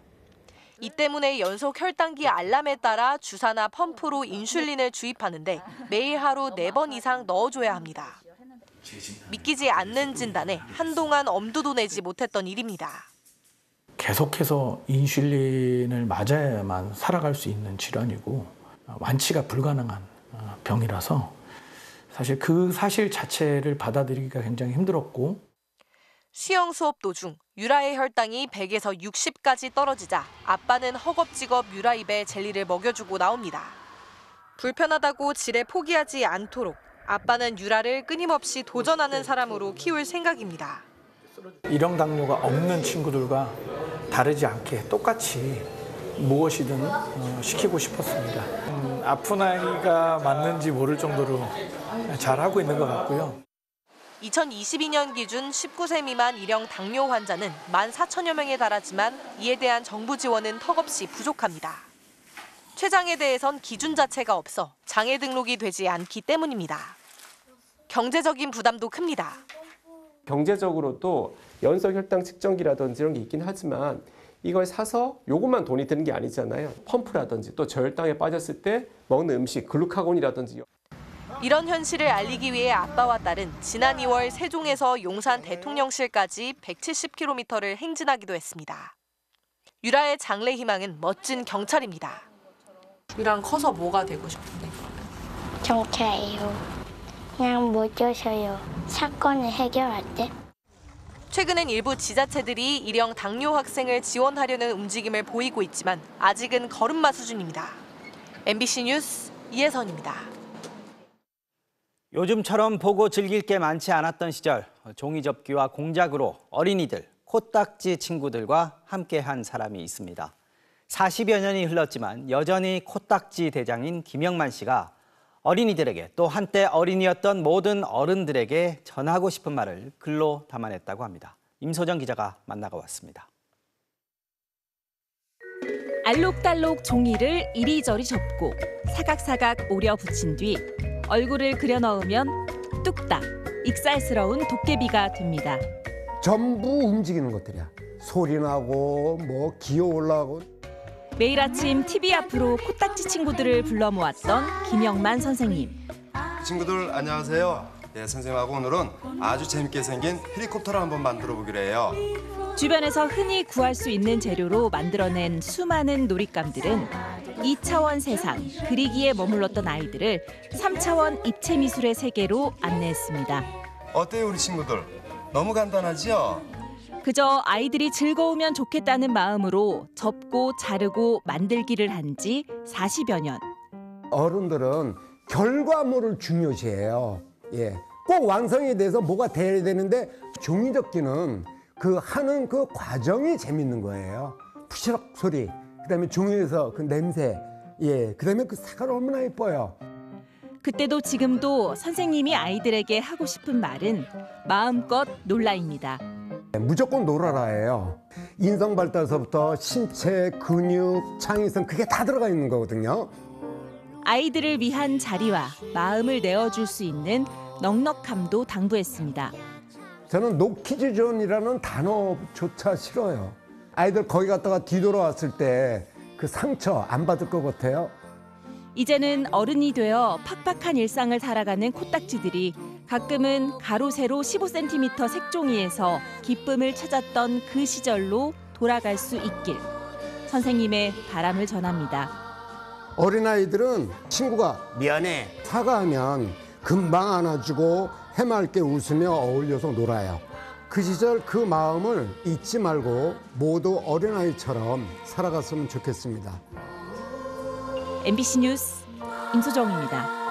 이 때문에 연속 혈당기 알람에 따라 주사나 펌프로 인슐린을 주입하는데 매일 하루 4번 이상 넣어줘야 합니다. 믿기지 않는 진단에 한동안 엄두도 내지 못했던 일입니다. 계속해서 인슐린을 맞아야만 살아갈 수 있는 질환이고 완치가 불가능한 병이라서 사실 그 사실 자체를 받아들이기가 굉장히 힘들었고 수영 수업 도중 유라의 혈당이 100에서 60까지 떨어지자 아빠는 허겁지겁 유라 입에 젤리를 먹여주고 나옵니다. 불편하다고 지레 포기하지 않도록 아빠는 유라를 끊임없이 도전하는 사람으로 키울 생각입니다. 1형 당뇨가 없는 친구들과 다르지 않게 똑같이 무엇이든 시키고 싶었습니다. 아픈 아이가 맞는지 모를 정도로 잘하고 있는 것 같고요. 2022년 기준 19세 미만 1형 당뇨 환자는 14,000여 명에 달하지만 이에 대한 정부 지원은 턱없이 부족합니다. 췌장에 대해선 기준 자체가 없어 장애 등록이 되지 않기 때문입니다. 경제적인 부담도 큽니다. 경제적으로도 연속 혈당 측정기라든지 이런 게 있긴 하지만 이걸 사서 요것만 돈이 드는 게 아니잖아요. 펌프라든지 또 저혈당에 빠졌을 때 먹는 음식, 글루카곤이라든지. 이런 현실을 알리기 위해 아빠와 딸은 지난 2월 세종에서 용산 대통령실까지 170km를 행진하기도 했습니다. 유라의 장래 희망은 멋진 경찰입니다. 유라는 커서 뭐가 되고 싶은데? 경찰이요. 그냥 멋져서요. 사건을 해결할 때. 최근엔 일부 지자체들이 1형 당뇨 학생을 지원하려는 움직임을 보이고 있지만 아직은 걸음마 수준입니다. MBC 뉴스 이혜선입니다. 요즘처럼 보고 즐길 게 많지 않았던 시절 종이접기와 공작으로 어린이들, 코딱지 친구들과 함께한 사람이 있습니다. 40여 년이 흘렀지만 여전히 코딱지 대장인 김영만 씨가 어린이들에게 또 한때 어린이였던 모든 어른들에게 전하고 싶은 말을 글로 담아냈다고 합니다. 임소정 기자가 만나가 왔습니다. 알록달록 종이를 이리저리 접고 사각사각 오려 붙인 뒤 얼굴을 그려 넣으면 뚝딱 익살스러운 도깨비가 됩니다. 전부 움직이는 것들이야. 소리 나고 뭐 기어 올라가고. 매일 아침 TV 앞으로 코딱지 친구들을 불러 모았던 김영만 선생님. 친구들 안녕하세요. 네, 선생님하고 오늘은 아주 재밌게 생긴 헬리콥터를 한번 만들어 보기로 해요. 주변에서 흔히 구할 수 있는 재료로 만들어낸 수많은 놀잇감들은 2차원 세상, 그리기에 머물렀던 아이들을 3차원 입체 미술의 세계로 안내했습니다. 어때요, 우리 친구들? 너무 간단하지요? 그저 아이들이 즐거우면 좋겠다는 마음으로 접고 자르고 만들기를 한 지 40여 년. 어른들은 결과물을 중요시해요. 예, 꼭 완성이 돼서 뭐가 돼야 되는데 종이접기는 그 하는 그 과정이 재밌는 거예요. 푸시럭 소리, 그다음에 종이에서 그 냄새, 예, 그다음에 그 색깔 얼마나 예뻐요. 그때도 지금도 선생님이 아이들에게 하고 싶은 말은 마음껏 놀라입니다. 무조건 놀아라예요. 인성 발달서부터 신체, 근육, 창의성 그게 다 들어가 있는 거거든요. 아이들을 위한 자리와 마음을 내어줄 수 있는 넉넉함도 당부했습니다. 저는 노키즈존이라는 단어조차 싫어요. 아이들 거기 갔다가 뒤돌아왔을 때 그 상처 안 받을 것 같아요. 이제는 어른이 되어 팍팍한 일상을 살아가는 코딱지들이 가끔은 가로 세로 15cm 색종이에서 기쁨을 찾았던 그 시절로 돌아갈 수 있길 선생님의 바람을 전합니다. 어린아이들은 친구가 미안해 사과하면 금방 안아주고 해맑게 웃으며 어울려서 놀아요. 그 시절 그 마음을 잊지 말고 모두 어린아이처럼 살아갔으면 좋겠습니다. MBC 뉴스 임수정입니다.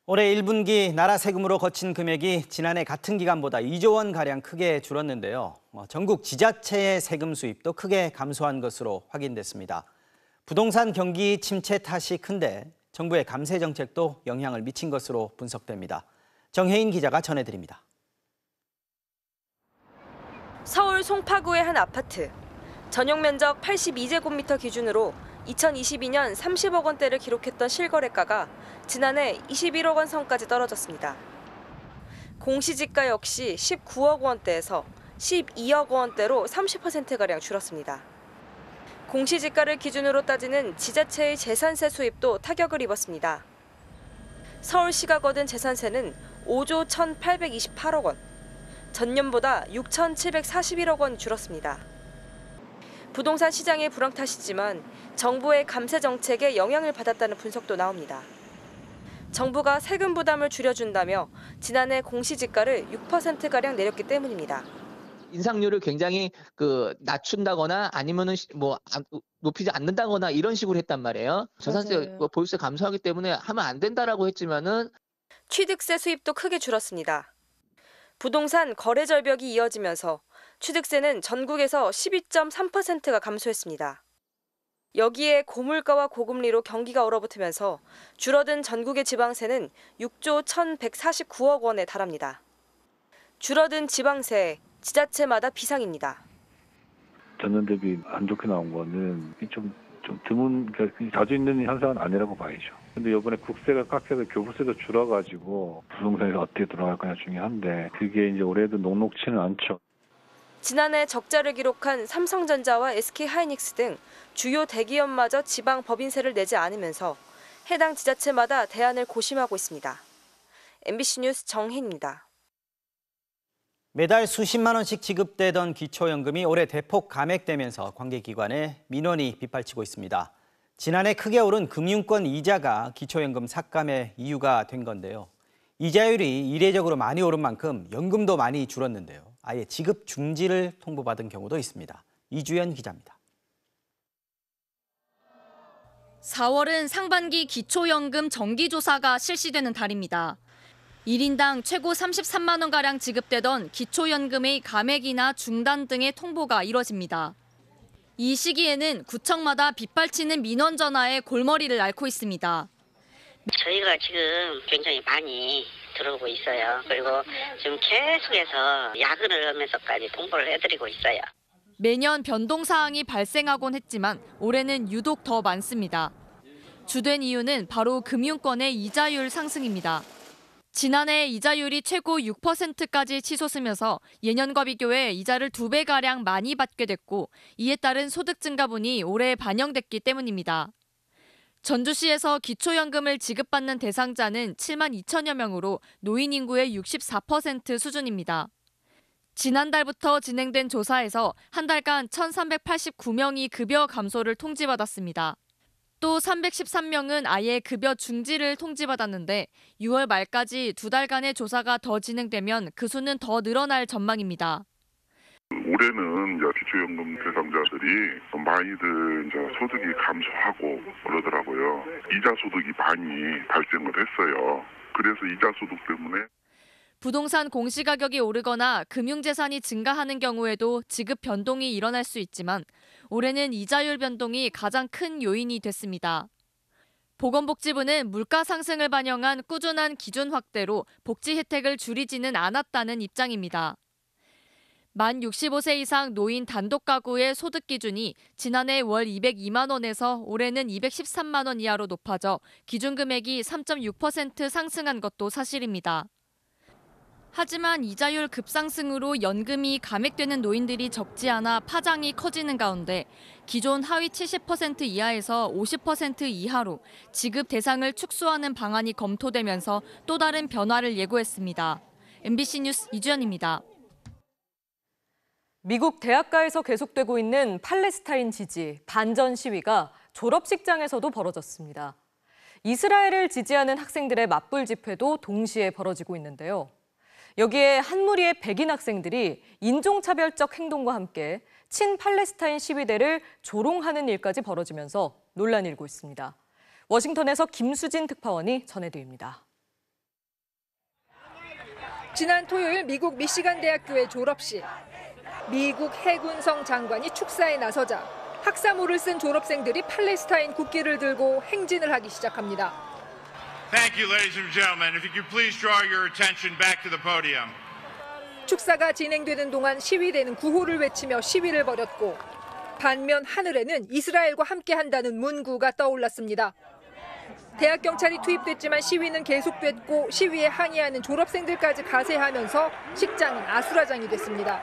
올해 1분기 나라 세금으로 거친 금액이 지난해 같은 기간보다 2조 원가량 크게 줄었는데요. 전국 지자체의 세금 수입도 크게 감소한 것으로 확인됐습니다. 부동산 경기 침체 탓이 큰데 정부의 감세 정책도 영향을 미친 것으로 분석됩니다. 정혜인 기자가 전해드립니다. 서울 송파구의 한 아파트. 전용 면적 82제곱미터 기준으로 2022년 30억 원대를 기록했던 실거래가가 지난해 21억 원 선까지 떨어졌습니다. 공시지가 역시 19억 원대에서 12억 원대로 30%가량 줄었습니다. 공시지가를 기준으로 따지는 지자체의 재산세 수입도 타격을 입었습니다. 서울시가 거둔 재산세는 5조 1,828억 원, 전년보다 6,741억 원 줄었습니다. 부동산 시장의 불황 탓이지만 정부의 감세 정책에 영향을 받았다는 분석도 나옵니다. 정부가 세금 부담을 줄여준다며 지난해 공시지가를 6%가량 내렸기 때문입니다. 인상률을 굉장히 낮춘다거나 아니면은 높이지 않는다거나 이런 식으로 했단 말이에요. 저산세, 보유세 감소하기 때문에 하면 안 된다라고 했지만은 취득세 수입도 크게 줄었습니다. 부동산 거래 절벽이 이어지면서 취득세는 전국에서 12.3%가 감소했습니다. 여기에 고물가와 고금리로 경기가 얼어붙으면서 줄어든 전국의 지방세는 6조 1,149억 원에 달합니다. 줄어든 지방세, 지자체마다 비상입니다. 전년 대비 안 좋게 나온 거는 좀 드문, 자주 있는 현상은 아니라고 봐야죠. 근데 이번에 국세가 깎여서 교부세도 줄어가지고 부동산에서 어떻게 돌아갈 거냐 중요한데 그게 이제 올해도 녹록치는 않죠. 지난해 적자를 기록한 삼성전자와 SK하이닉스 등 주요 대기업마저 지방 법인세를 내지 않으면서 해당 지자체마다 대안을 고심하고 있습니다. MBC 뉴스 정혜인입니다. 매달 수십만 원씩 지급되던 기초연금이 올해 대폭 감액되면서 관계기관에 민원이 빗발치고 있습니다. 지난해 크게 오른 금융권 이자가 기초연금 삭감의 이유가 된 건데요. 이자율이 이례적으로 많이 오른 만큼 연금도 많이 줄었는데요. 아예 지급 중지를 통보받은 경우도 있습니다. 이주연 기자입니다. 4월은 상반기 기초연금 정기조사가 실시되는 달입니다. 1인당 최고 33만 원가량 지급되던 기초연금의 감액이나 중단 등의 통보가 이뤄집니다. 이 시기에는 구청마다 빗발치는 민원 전화에 골머리를 앓고 있습니다. 저희가 지금 굉장히 많이 들어오고 있어요. 그리고 지금 계속해서 야근을 하면서까지 통보를 해드리고 있어요. 매년 변동사항이 발생하곤 했지만 올해는 유독 더 많습니다. 주된 이유는 바로 금융권의 이자율 상승입니다. 지난해 이자율이 최고 6%까지 치솟으면서 예년과 비교해 이자를 2배가량 많이 받게 됐고 이에 따른 소득 증가분이 올해 반영됐기 때문입니다. 전주시에서 기초연금을 지급받는 대상자는 7만 2천여 명으로 노인 인구의 64% 수준입니다. 지난달부터 진행된 조사에서 한 달간 1,389명이 급여 감소를 통지받았습니다. 또 313명은 아예 급여 중지를 통지받았는데 6월 말까지 2달간의 조사가 더 진행되면 그 수는 더 늘어날 전망입니다. 올해는 이제 기초연금 대상자들이 많이들 이제 소득이 감소하고 그러더라고요. 이자 소득이 많이 발생을 했어요. 그래서 이자 소득 때문에 부동산 공시가격이 오르거나 금융재산이 증가하는 경우에도 지급 변동이 일어날 수 있지만 올해는 이자율 변동이 가장 큰 요인이 됐습니다. 보건복지부는 물가 상승을 반영한 꾸준한 기준 확대로 복지 혜택을 줄이지는 않았다는 입장입니다. 만 65세 이상 노인 단독 가구의 소득 기준이 지난해 월 202만 원에서 올해는 213만 원 이하로 높아져 기준 금액이 3.6% 상승한 것도 사실입니다. 하지만 이자율 급상승으로 연금이 감액되는 노인들이 적지 않아 파장이 커지는 가운데 기존 하위 70% 이하에서 50% 이하로 지급 대상을 축소하는 방안이 검토되면서 또 다른 변화를 예고했습니다. MBC 뉴스 이주연입니다. 미국 대학가에서 계속되고 있는 팔레스타인 지지, 반전 시위가 졸업식장에서도 벌어졌습니다. 이스라엘을 지지하는 학생들의 맞불 집회도 동시에 벌어지고 있는데요. 여기에 한 무리의 백인 학생들이 인종차별적 행동과 함께 친팔레스타인 시위대를 조롱하는 일까지 벌어지면서 논란이 일고 있습니다. 워싱턴에서 김수진 특파원이 전해드립니다. 지난 토요일 미국 미시간 대학교의 졸업식. 미국 해군성 장관이 축사에 나서자 학사모를 쓴 졸업생들이 팔레스타인 국기를 들고 행진을 하기 시작합니다. Thank you, ladies and gentlemen. If you could please draw your attention back to the podium. 축사가 진행되는 동안 시위대는 구호를 외치며 시위를 벌였고 반면 하늘에는 이스라엘과 함께한다는 문구가 떠올랐습니다. 대학 경찰이 투입됐지만 시위는 계속됐고 시위에 항의하는 졸업생들까지 가세하면서 식장은 아수라장이 됐습니다.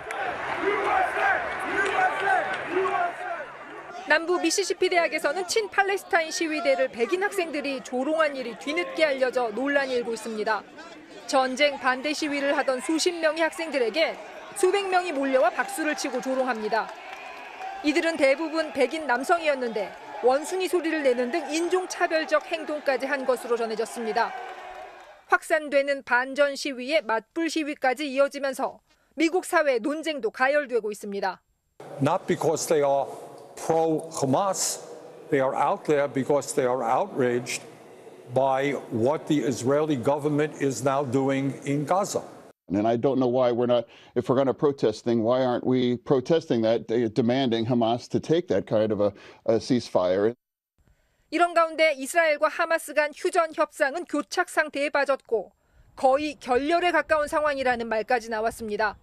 남부 미시시피 대학에서는 친팔레스타인 시위대를 백인 학생들이 조롱한 일이 뒤늦게 알려져 논란이 일고 있습니다. 전쟁 반대 시위를 하던 수십 명의 학생들에게 수백 명이 몰려와 박수를 치고 조롱합니다. 이들은 대부분 백인 남성이었는데 원숭이 소리를 내는 등 인종차별적 행동까지 한 것으로 전해졌습니다. 확산되는 반전 시위에 맞불 시위까지 이어지면서 미국 사회 논쟁도 가열되고 있습니다. Not because they are pro-Hamas, they are out there because they are outraged by what the Israeli government is now doing in Gaza. And I don't know why we're not, if we're going to protest thing, why aren't we protesting that, demanding Hamas to take that kind of a ceasefire? 이런 가운데 이스라엘과 하마스 간 휴전 협상은 교착 상태에 빠졌고 거의 결렬에 가까운 상황이라는 말까지 나왔습니다.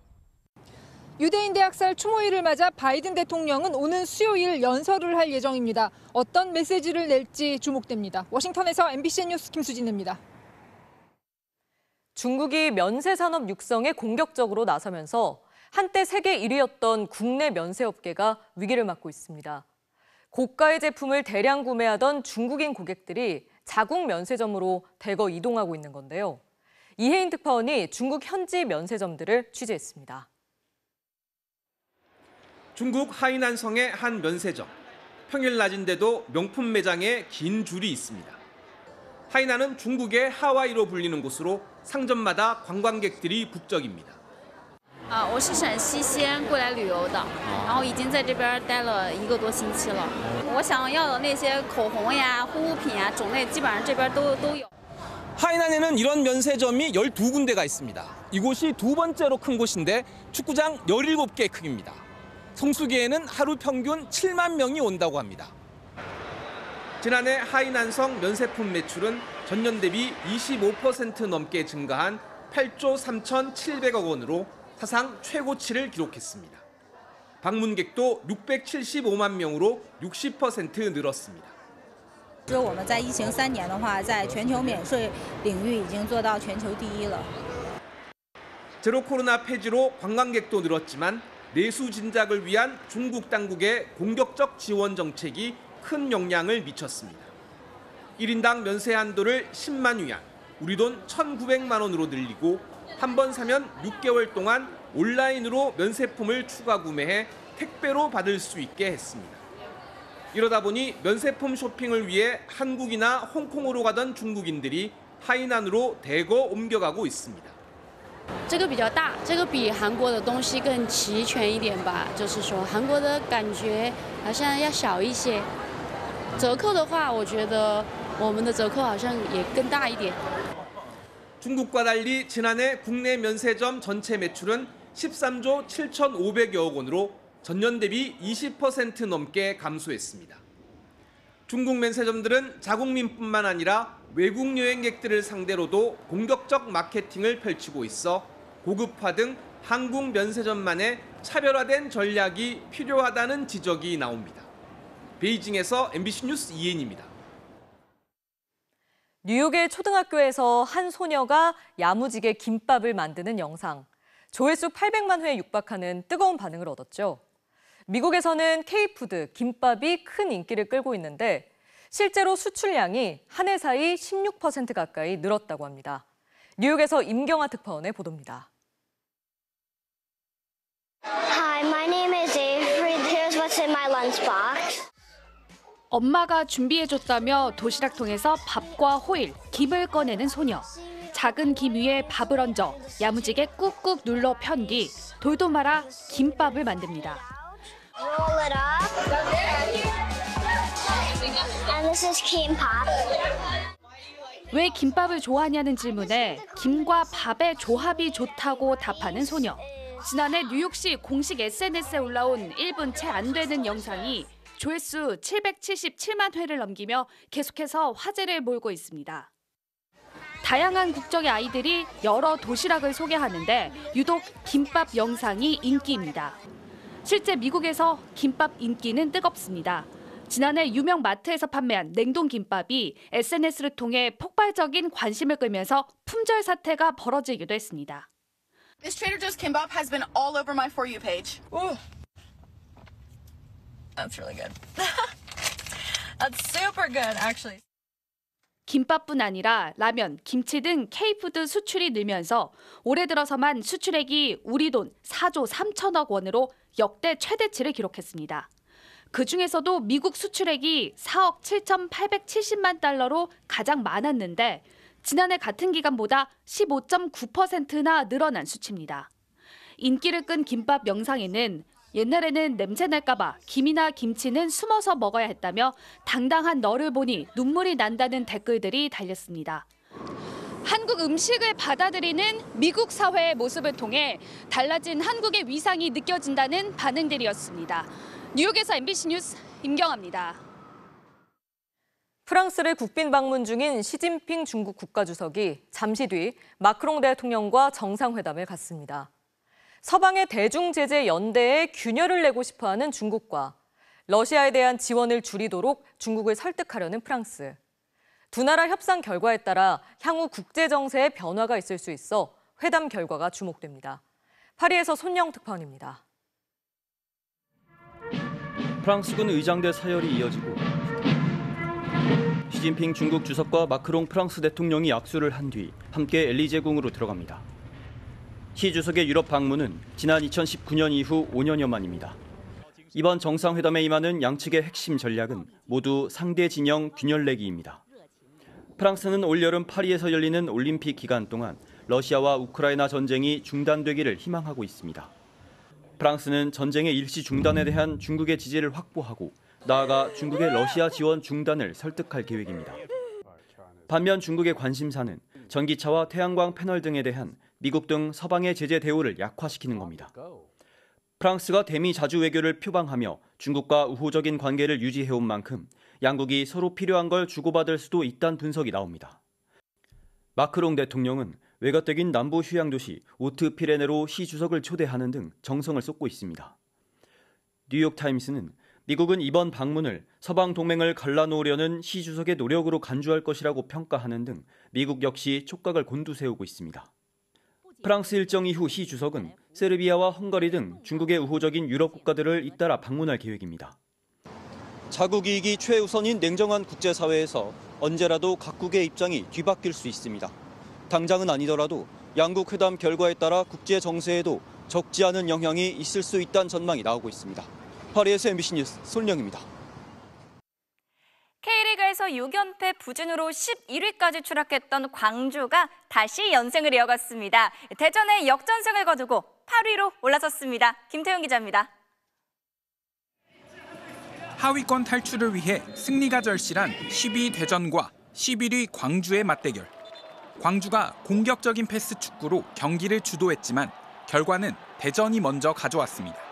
유대인 대학살 추모일을 맞아 바이든 대통령은 오는 수요일 연설을 할 예정입니다. 어떤 메시지를 낼지 주목됩니다. 워싱턴에서 MBC 뉴스 김수진입니다. 중국이 면세산업 육성에 공격적으로 나서면서 한때 세계 1위였던 국내 면세업계가 위기를 맞고 있습니다. 고가의 제품을 대량 구매하던 중국인 고객들이 자국 면세점으로 대거 이동하고 있는 건데요. 이혜인 특파원이 중국 현지 면세점들을 취재했습니다. 중국 하이난성의 한 면세점. 평일 낮인데도 명품 매장에 긴 줄이 있습니다. 하이난은 중국의 하와이로 불리는 곳으로 상점마다 관광객들이 북적입니다. 我是陕西西安过来旅游的，然后已经在这边待了1个多星期了。我想要的那些口红呀、护肤品呀种类基本上这边都有。 하이난에는 이런 면세점이 12군데가 있습니다. 이곳이 두 번째로 큰 곳인데 축구장 17개 크기입니다. 성수기에는 하루 평균 7만 명이 온다고 합니다. 지난해 하이난성 면세품 매출은 전년 대비 25% 넘게 증가한 8조 3,700억 원으로 사상 최고치를 기록했습니다. 방문객도 675만 명으로 60% 늘었습니다. 我们在疫情3年的话，在全球免税领域已经做到全球第一了。 제로 코로나 폐지로 관광객도 늘었지만 내수 진작을 위한 중국 당국의 공격적 지원 정책이 큰 영향을 미쳤습니다. 1인당 면세 한도를 10만 위안, 우리 돈 1,900만 원으로 늘리고 한 번 사면 6개월 동안 온라인으로 면세품을 추가 구매해 택배로 받을 수 있게 했습니다. 이러다 보니 면세품 쇼핑을 위해 한국이나 홍콩으로 가던 중국인들이 하이난으로 대거 옮겨가고 있습니다. 这个比较大，这个比韩国的东西更齐全一点吧。就是说，韩国的感觉好像要小一些。折扣的话，我觉得我们的折扣好像也更大一点。 중국과 달리 지난해 국내 면세점 전체 매출은 13조 7,500여억 원으로 전년 대비 20% 넘게 감소했습니다. 중국 면세점들은 자국민뿐만 아니라 외국 여행객들을 상대로도 공격적 마케팅을 펼치고 있어 고급화 등 한국 면세점만의 차별화된 전략이 필요하다는 지적이 나옵니다. 베이징에서 MBC 뉴스 이혜인입니다. 뉴욕의 초등학교에서 한 소녀가 야무지게 김밥을 만드는 영상. 조회수 800만 회에 육박하는 뜨거운 반응을 얻었죠. 미국에서는 K푸드, 김밥이 큰 인기를 끌고 있는데 실제로 수출량이 한 해 사이 16% 가까이 늘었다고 합니다. 뉴욕에서 임경아 특파원의 보도입니다. Hi, my name is Avery. Here's what's in my lunchbox. 엄마가 준비해줬다며 도시락통에서 밥과 호일, 김을 꺼내는 소녀. 작은 김 위에 밥을 얹어 야무지게 꾹꾹 눌러 편 뒤 돌도 말아 김밥을 만듭니다. Roll it up. And this is kimbap. 왜 김밥을 좋아하냐는 질문에 김과 밥의 조합이 좋다고 답하는 소녀. 지난해 뉴욕시 공식 SNS에 올라온 1분 채 안 되는 영상이 조회수 777만 회를 넘기며 계속해서 화제를 몰고 있습니다. 다양한 국적의 아이들이 여러 도시락을 소개하는데 유독 김밥 영상이 인기입니다. 실제 미국에서 김밥 인기는 뜨겁습니다. 지난해 유명 마트에서 판매한 냉동 김밥이 SNS를 통해 폭발적인 관심을 끌면서 품절 사태가 벌어지기도 했습니다. This Trader Joe's kimbap has been all over my For You page. Ooh. That's really good. That's super good, actually. 김밥뿐 아니라 라면, 김치 등 K푸드 수출이 늘면서 올해 들어서만 수출액이 우리 돈 4조 3천억 원으로 역대 최대치를 기록했습니다. 그중에서도 미국 수출액이 4억 7,870만 달러로 가장 많았는데 지난해 같은 기간보다 15.9%나 늘어난 수치입니다. 인기를 끈 김밥 영상에는 옛날에는 냄새 날까 봐 김이나 김치는 숨어서 먹어야 했다며 당당한 너를 보니 눈물이 난다는 댓글들이 달렸습니다. 한국 음식을 받아들이는 미국 사회의 모습을 통해 달라진 한국의 위상이 느껴진다는 반응들이었습니다. 뉴욕에서 MBC 뉴스 임경아입니다. 프랑스를 국빈 방문 중인 시진핑 중국 국가주석이 잠시 뒤 마크롱 대통령과 정상회담을 갖습니다. 서방의 대중 제재 연대에 균열을 내고 싶어하는 중국과 러시아에 대한 지원을 줄이도록 중국을 설득하려는 프랑스. 두 나라 협상 결과에 따라 향후 국제 정세에 변화가 있을 수 있어 회담 결과가 주목됩니다. 파리에서 손영 특파원입니다. 프랑스군 의장대 사열이 이어지고 시진핑 중국 주석과 마크롱 프랑스 대통령이 악수를 한 뒤 함께 엘리제궁으로 들어갑니다. 시 주석의 유럽 방문은 지난 2019년 이후 5년여 만입니다. 이번 정상회담에 임하는 양측의 핵심 전략은 모두 상대 진영 균열 내기입니다. 프랑스는 올여름 파리에서 열리는 올림픽 기간 동안 러시아와 우크라이나 전쟁이 중단되기를 희망하고 있습니다. 프랑스는 전쟁의 일시 중단에 대한 중국의 지지를 확보하고 나아가 중국의 러시아 지원 중단을 설득할 계획입니다. 반면 중국의 관심사는 전기차와 태양광 패널 등에 대한 미국 등 서방의 제재 대우를 약화시키는 겁니다. 프랑스가 대미 자주 외교를 표방하며 중국과 우호적인 관계를 유지해온 만큼 양국이 서로 필요한 걸 주고받을 수도 있다는 분석이 나옵니다. 마크롱 대통령은 외가댁인 남부 휴양 도시 오트 피레네로 시 주석을 초대하는 등 정성을 쏟고 있습니다. 뉴욕타임스는 미국은 이번 방문을 서방 동맹을 갈라놓으려는 시 주석의 노력으로 간주할 것이라고 평가하는 등 미국 역시 촉각을 곤두세우고 있습니다. 프랑스 일정 이후 시 주석은 세르비아와 헝가리 등 중국의 우호적인 유럽 국가들을 잇따라 방문할 계획입니다. 자국 이익이 최우선인 냉정한 국제사회에서 언제라도 각국의 입장이 뒤바뀔 수 있습니다. 당장은 아니더라도 양국 회담 결과에 따라 국제 정세에도 적지 않은 영향이 있을 수 있다는 전망이 나오고 있습니다. 파리에서 MBC 뉴스 손령입니다. K리그에서 6연패 부진으로 11위까지 추락했던 광주가 다시 연승을 이어갔습니다. 대전에 역전승을 거두고 8위로 올라섰습니다. 김태훈 기자입니다. 하위권 탈출을 위해 승리가 절실한 10위 대전과 11위 광주의 맞대결. 광주가 공격적인 패스 축구로 경기를 주도했지만 결과는 대전이 먼저 가져왔습니다.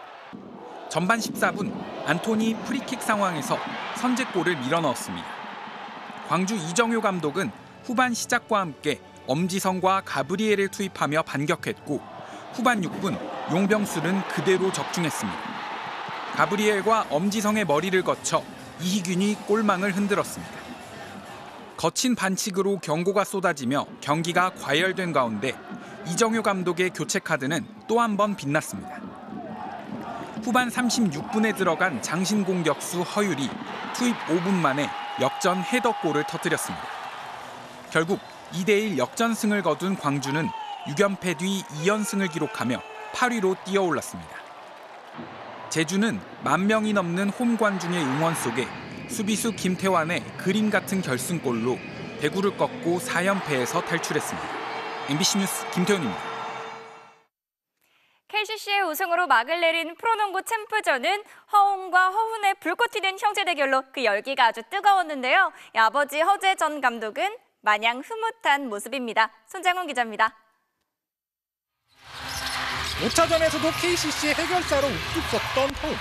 전반 14분 안토니 프리킥 상황에서 선제골을 밀어넣었습니다. 광주 이정효 감독은 후반 시작과 함께 엄지성과 가브리엘을 투입하며 반격했고 후반 6분 용병술은 그대로 적중했습니다. 가브리엘과 엄지성의 머리를 거쳐 이희균이 골망을 흔들었습니다. 거친 반칙으로 경고가 쏟아지며 경기가 과열된 가운데 이정효 감독의 교체 카드는 또 한 번 빛났습니다. 후반 36분에 들어간 장신 공격수 허율이 투입 5분 만에 역전 헤더골을 터뜨렸습니다. 결국 2대1 역전승을 거둔 광주는 6연패 뒤 2연승을 기록하며 8위로 뛰어올랐습니다. 제주는 10,000명이 넘는 홈관중의 응원 속에 수비수 김태환의 그림 같은 결승골로 대구를 꺾고 4연패에서 탈출했습니다. MBC 뉴스 김태훈입니다. KCC의 우승으로 막을 내린 프로농구 챔프전은 허웅과 허훈의 불꽃 튀는 형제 대결로 그 열기가 아주 뜨거웠는데요. 아버지 허재 전 감독은 마냥 흐뭇한 모습입니다. 손장훈 기자입니다. 5차전에서도 KCC의 해결사로 우뚝 섰던 허웅.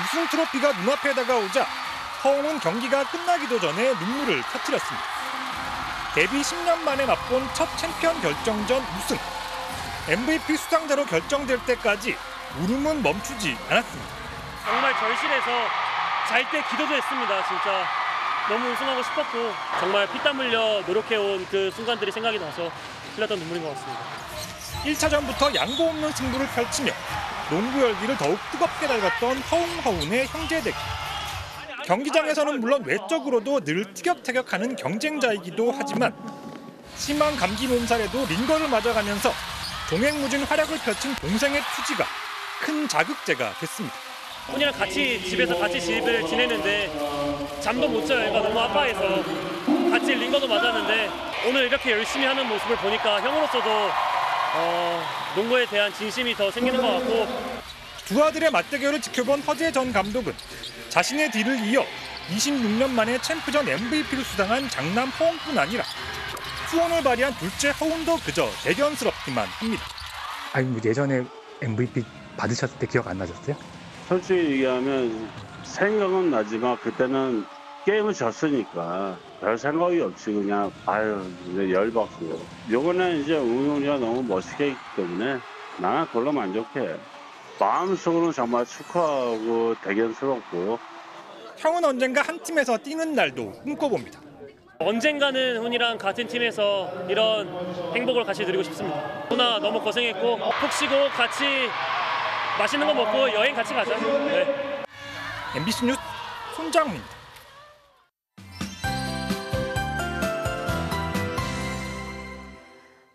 우승 트로피가 눈앞에 다가오자 허웅은 경기가 끝나기도 전에 눈물을 터뜨렸습니다. 데뷔 10년 만에 맛본 첫 챔피언 결정전 우승. MVP 수상자로 결정될 때까지 울음은 멈추지 않았습니다. 정말 절실해서 잘 때 기도도 했습니다. 진짜 너무 우승하고 싶었고 정말 피땀 흘려 노력해온 그 순간들이 생각이 나서 흘렸던 눈물인 것 같습니다. 1차전부터 양보 없는 승부를 펼치며 농구 열기를 더욱 뜨겁게 달궜던 허웅의 형제 대결. 경기장에서는 물론 외적으로도 늘 티격태격하는 경쟁자이기도 하지만 심한 감기 몸살에도 링거를 맞아가면서 종횡무진 활약을 펼친 동생의 투지가 큰 자극제가 됐습니다. 훈이랑 같이 집에서 같이 집을 지내는데 잠도 못 자요. 애가 너무 아파해서 같이 링거도 맞았는데 오늘 이렇게 열심히 하는 모습을 보니까 형으로서도 농구에 대한 진심이 더 생기는 것 같고 두 아들의 맞대결을 지켜본 허재 전 감독은 자신의 뒤를 이어 26년 만에 챔프전 MVP를 수상한 장남 허웅뿐 아니라 후원을 발휘한 둘째 허훈도 그저 대견스럽기만 합니다. 아니 예전에 MVP 받으셨을 때 기억 안 나셨어요? 솔직히 얘기하면 생각은 나지만 그때는 게임을 졌으니까 별 생각이 없이 그냥 열받고 요번에 이제 응원이가 너무 멋있게 했기 때문에 나는 그걸로 만족해. 마음속으로는 정말 축하하고 대견스럽고 형은 언젠가 한 팀에서 뛰는 날도 꿈꿔봅니다. 언젠가는 훈이랑 같은 팀에서 이런 행복을 같이 누리고 싶습니다. 훈아 너무 고생했고 푹 쉬고 같이 맛있는 거 먹고 여행 같이 가자. 네. MBC 뉴스 손장훈입니다.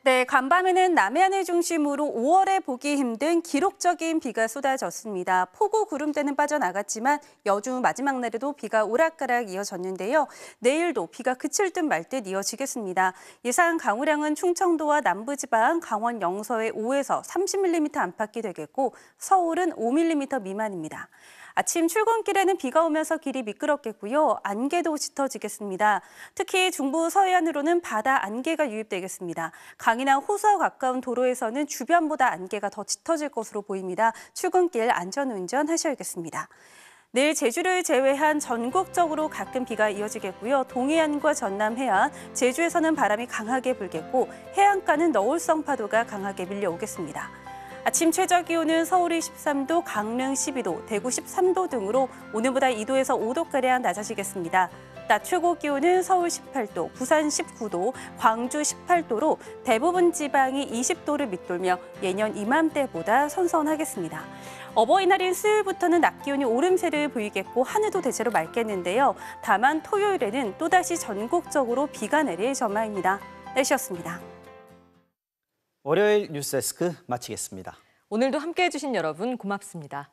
네, 간밤에는 남해안을 중심으로 5월에 보기 힘든 기록적인 비가 쏟아졌습니다. 폭우 구름대는 빠져나갔지만 여주 마지막 날에도 비가 오락가락 이어졌는데요. 내일도 비가 그칠 듯 말 듯 이어지겠습니다. 예상 강우량은 충청도와 남부지방, 강원 영서에 5에서 30mm 안팎이 되겠고 서울은 5mm 미만입니다. 아침 출근길에는 비가 오면서 길이 미끄럽겠고요. 안개도 짙어지겠습니다. 특히 중부 서해안으로는 바다 안개가 유입되겠습니다. 강이나 호수와 가까운 도로에서는 주변보다 안개가 더 짙어질 것으로 보입니다. 출근길 안전운전 하셔야겠습니다. 내일 제주를 제외한 전국적으로 가끔 비가 이어지겠고요. 동해안과 전남 해안, 제주에서는 바람이 강하게 불겠고 해안가는 너울성 파도가 강하게 밀려오겠습니다. 아침 최저 기온은 서울이 13도, 강릉 12도, 대구 13도 등으로 오늘보다 2도에서 5도가량 낮아지겠습니다. 낮 최고 기온은 서울 18도, 부산 19도, 광주 18도로 대부분 지방이 20도를 밑돌며 예년 이맘때보다 선선하겠습니다. 어버이날인 수요일부터는 낮 기온이 오름세를 보이겠고 하늘도 대체로 맑겠는데요. 다만 토요일에는 또다시 전국적으로 비가 내릴 전망입니다. 날씨였습니다. 월요일 뉴스데스크 마치겠습니다. 오늘도 함께해 주신 여러분 고맙습니다.